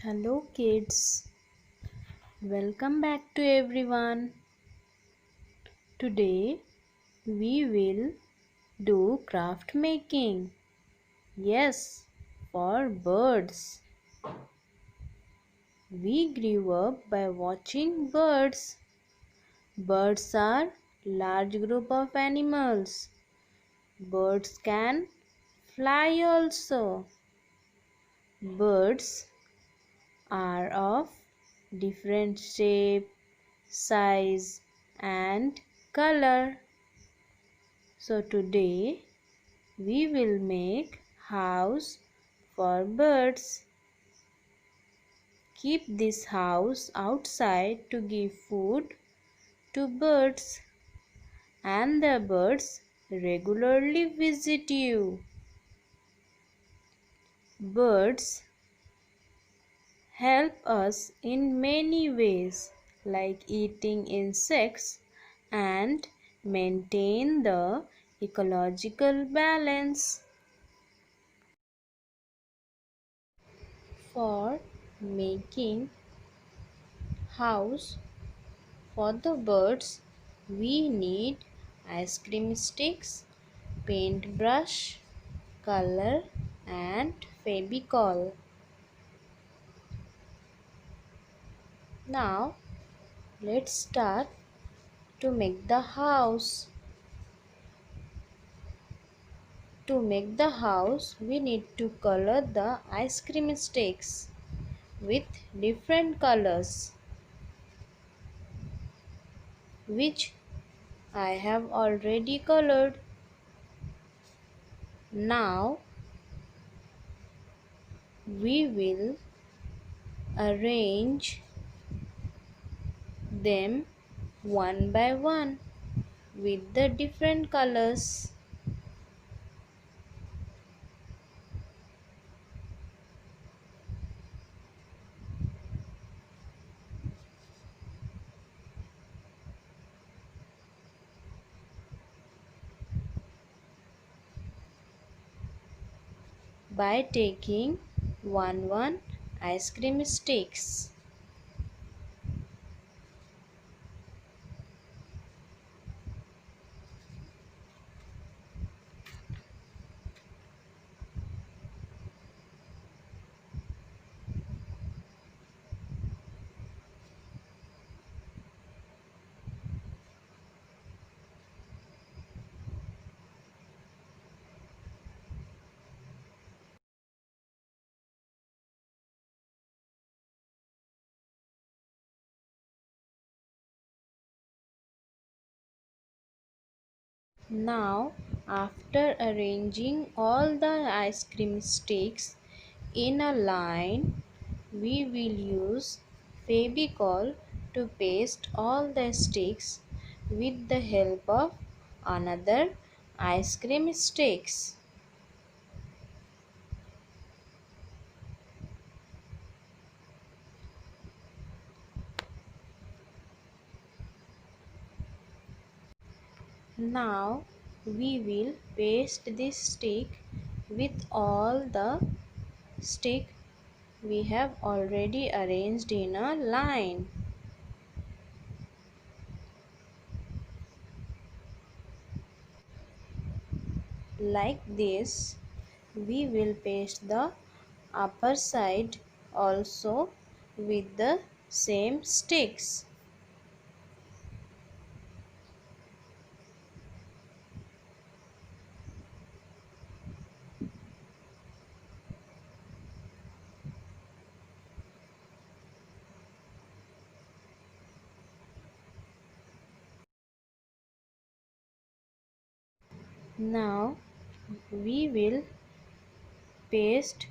Hello kids, welcome back to everyone. Today we will do craft making. Yes, for birds. We grew up by watching birds. Birds are large group of animals. Birds can fly also. Birds are of different shape, size and color. So today we will make house for birds. Keep this house outside to give food to birds, and the birds regularly visit you. Birds help us in many ways, like eating insects and maintain the ecological balance. For making house for the birds, we need ice cream sticks, paintbrush, color and Fevicol. Now let's start to make the house. To make the house, we need to color the ice cream sticks with different colors, which I have already colored. Now we will arrange them one by one with the different colors. By taking one ice cream sticks. Now, after arranging all the ice cream sticks in a line, we will use Fevicol to paste all the sticks with the help of another ice cream sticks. Now we will paste this stick with all the stick we have already arranged in a line. Like this, we will paste the upper side also with the same sticks. Now we will paste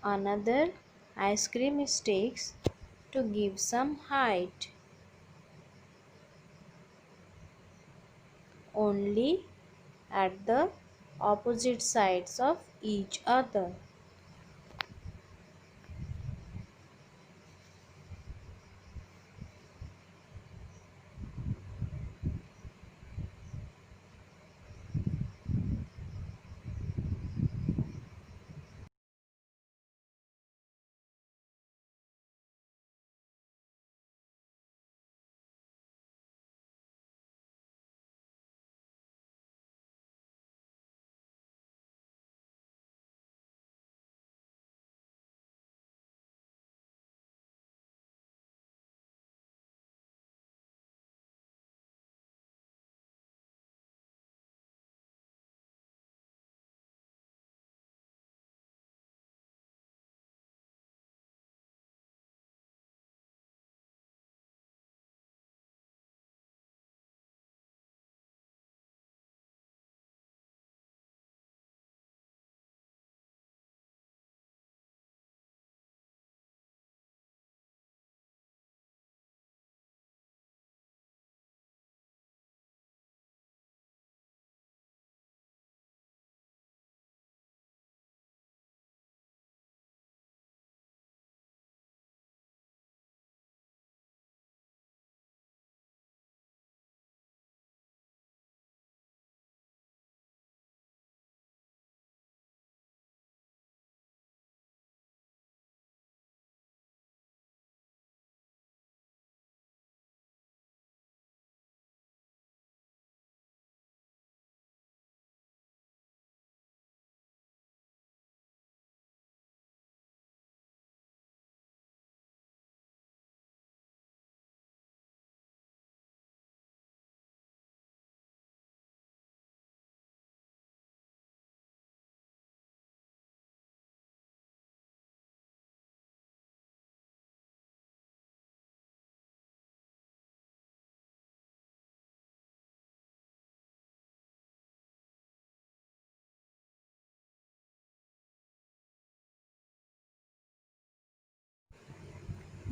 another ice cream sticks to give some height, only at the opposite sides of each other.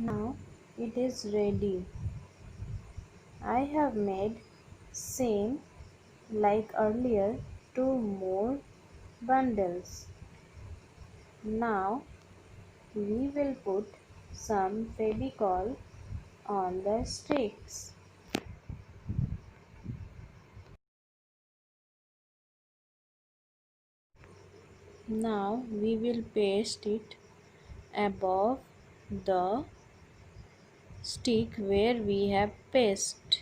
Now it is ready. I have made same like earlier two more bundles. Now we will put some Fevicol on the sticks. Now we will paste it above the stick where we have paste.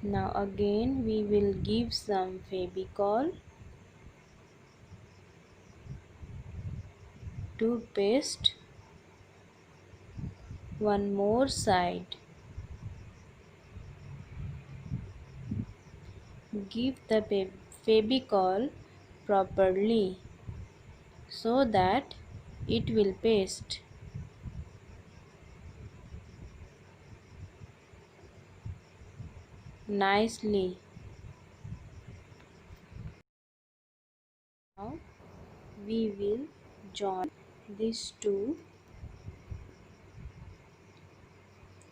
Now again we will give some Fevicol to paste one more side. Give the Fevicol properly so that it will paste. Nicely. Now we will join these two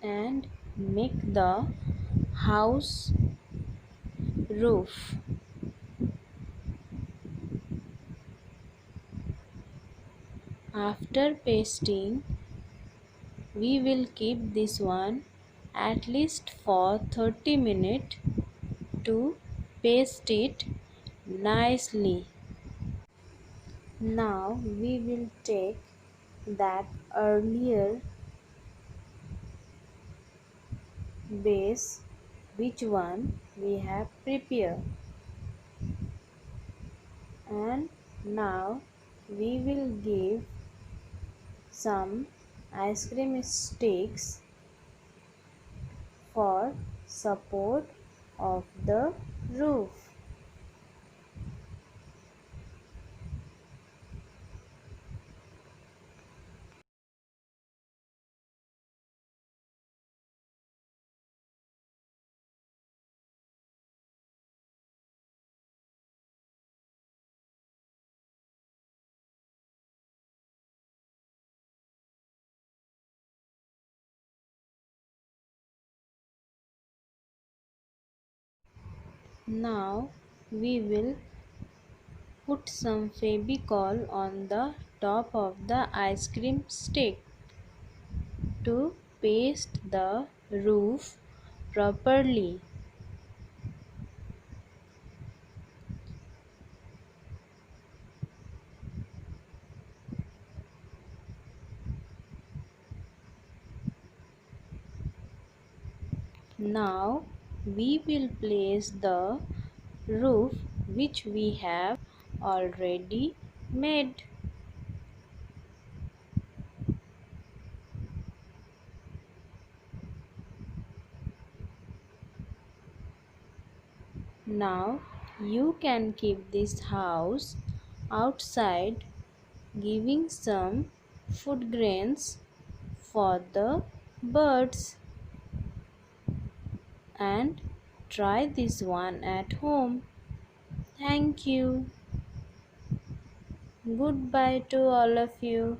and make the house roof. After pasting, we will keep this one at least for 30 minutes to paste it nicely. Now we will take that earlier base which one we have prepared, and now we will give some ice cream sticks for support of the roof. Now we will put some Fevicol on the top of the ice cream stick to paste the roof properly. Now we will place the roof which we have already made. Now you can keep this house outside, giving some food grains for the birds, and try this one at home. Thank you. Goodbye to all of you.